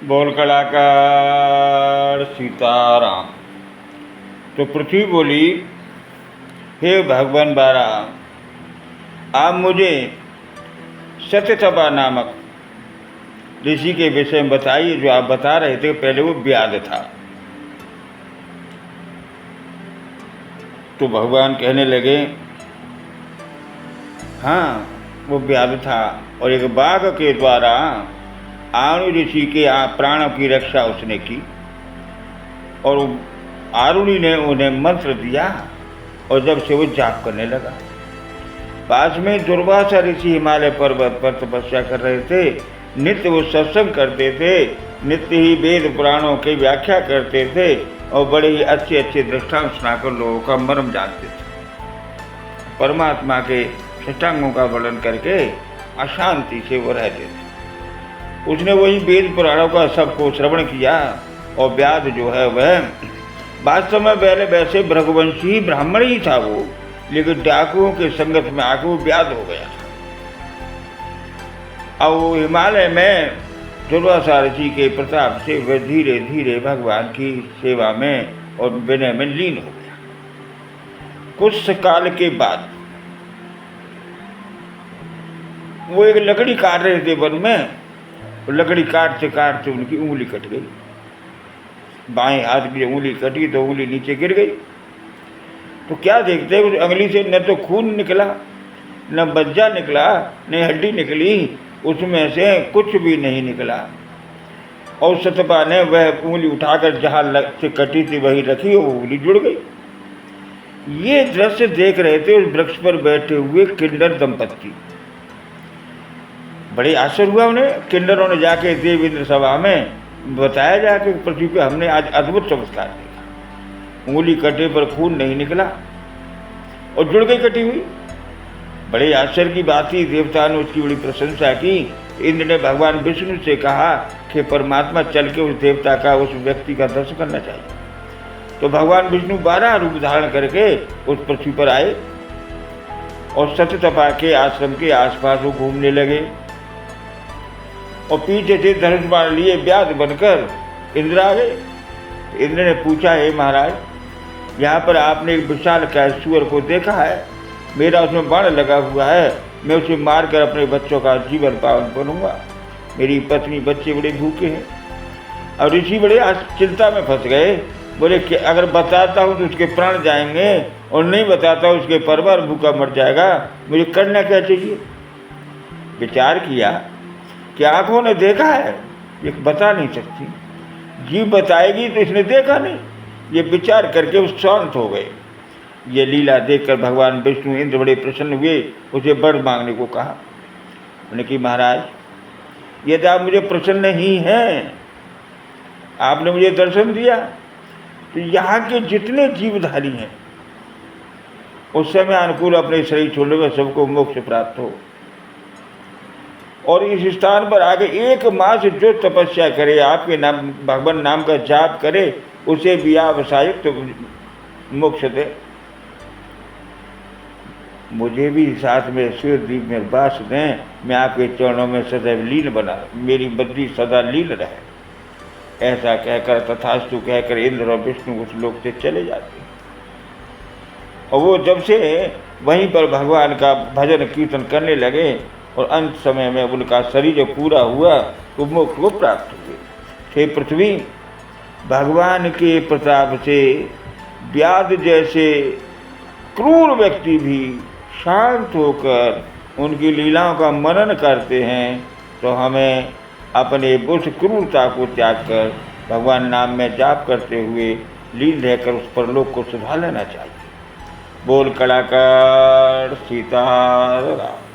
बोल कलाकार सीताराम। तो पृथ्वी बोली, हे भगवान बारा, आप मुझे सत्यतपा नामक ऋषि के विषय में बताइए। जो आप बता रहे थे पहले वो व्याध था। तो भगवान कहने लगे, हाँ वो व्याध था और एक बाघ के द्वारा आरुणि ऋषि के प्राणों की रक्षा उसने की और आरुणि ने उन्हें मंत्र दिया और जब से वो जाप करने लगा। पास में दुर्वासा ऋषि हिमालय पर्वत पर तपस्या कर रहे थे। नित्य वो सत्संग करते थे, नित्य ही वेद पुराणों की व्याख्या करते थे और बड़े ही अच्छे अच्छे दृष्टांत सुनाकर लोगों का मर्म जानते थे। परमात्मा के षष्टांगों का वर्णन करके अशांति से वो रहते थे। उसने वही वेद पुराणों का सबको श्रवण किया और व्याध जो है वह वास्तव में पहले वैसे भृगुवंशी ब्राह्मण ही था वो, लेकिन डाकुओं के संगत में आकर वो व्याध हो गया था। अब वो हिमालय में दुर्वासा ऋषि के प्रताप से वह धीरे धीरे भगवान की सेवा में और विनय में लीन हो गया। कुछ काल के बाद वो एक लकड़ी काट रहे थे वन में। लकड़ी काटते काटते उनकी उंगली कट गई। बाएं हाथ की उंगली कटी तो उंगली नीचे गिर गई। तो क्या देखते उस उंगली से न तो खून निकला, न बज्जा निकला, न हड्डी निकली, उसमें से कुछ भी नहीं निकला। और सतपा ने वह उंगली उठाकर जहाँ से कटी थी वही रखी, वो उंगली जुड़ गई। ये दृश्य देख रहे थे उस वृक्ष पर बैठे हुए किन्नर दंपत्ति। बड़े आश्चर्य हुआ उन्हें। किन्नरों ने जाके देव इंद्र सभा में बताया जाके पृथ्वी पे हमने आज अद्भुत चमत्कार देखा। उंगली कटे पर खून नहीं निकला और जुड़ गई कटी हुई। बड़े आश्चर्य की बात थी। देवता ने उसकी बड़ी प्रशंसा की। इंद्र ने भगवान विष्णु से कहा कि परमात्मा चल के उस देवता का, उस व्यक्ति का दर्शन करना चाहिए। तो भगवान विष्णु 12 रूप धारण करके उस पृथ्वी पर आए और सत्यतपा के आश्रम के आसपास वो घूमने लगे और पीछे से धनुष बाण लिए व्याध बनकर इंद्र आ गए। इंद्र ने पूछा, हे महाराज, यहाँ पर आपने एक विशाल काय सुअर को देखा है? मेरा उसमें बाण लगा हुआ है, मैं उसे मारकर अपने बच्चों का जीवन पावन करूँगा। मेरी पत्नी बच्चे बड़े भूखे हैं। और ऋषि बड़े चिंता में फंस गए। बोले कि अगर बताता हूँ तो उसके प्राण जाएंगे और नहीं बताता हूँ उसके परिवार भूखा मर जाएगा। मुझे करना क्या चाहिए? विचार किया कि आंखों ने देखा है, ये बता नहीं सकती। जीव बताएगी तो इसने देखा नहीं। ये विचार करके वो शांत हो गए। ये लीला देखकर भगवान विष्णु इंद्र बड़े प्रसन्न हुए। उसे वर मांगने को कहा। उन्होंने कि महाराज, यदि आप मुझे प्रसन्न ही हैं, आपने मुझे दर्शन दिया, तो यहाँ के जितने जीवधारी हैं उस समय अनुकूल अपने शरीर छोड़ने में सबको मोक्ष प्राप्त हो। और इस स्थान पर आगे 1 मास जो तपस्या करे, आपके नाम भगवान नाम का जाप करे, उसे भी आप सायुक्त मोक्ष दे। मुझे भी साथ में सूर्यदीप में वास दें। मैं आपके चरणों में सदैव लीन बना, मेरी बद्री सदा लीन रहे। ऐसा कहकर तथास्तु कहकर इंद्र और विष्णु उस लोक से चले जाते हैं। और वो जब से वहीं पर भगवान का भजन कीर्तन करने लगे और अंत समय में उनका शरीर जो पूरा हुआ तो मोक्ष को प्राप्त हुए। हे पृथ्वी, भगवान के प्रताप से व्याध जैसे क्रूर व्यक्ति भी शांत होकर उनकी लीलाओं का मनन करते हैं, तो हमें अपने उस क्रूरता को त्याग कर भगवान नाम में जाप करते हुए लीन रहकर उस परलोक को सुधा लेना चाहिए। बोल कलाकार सीताराम।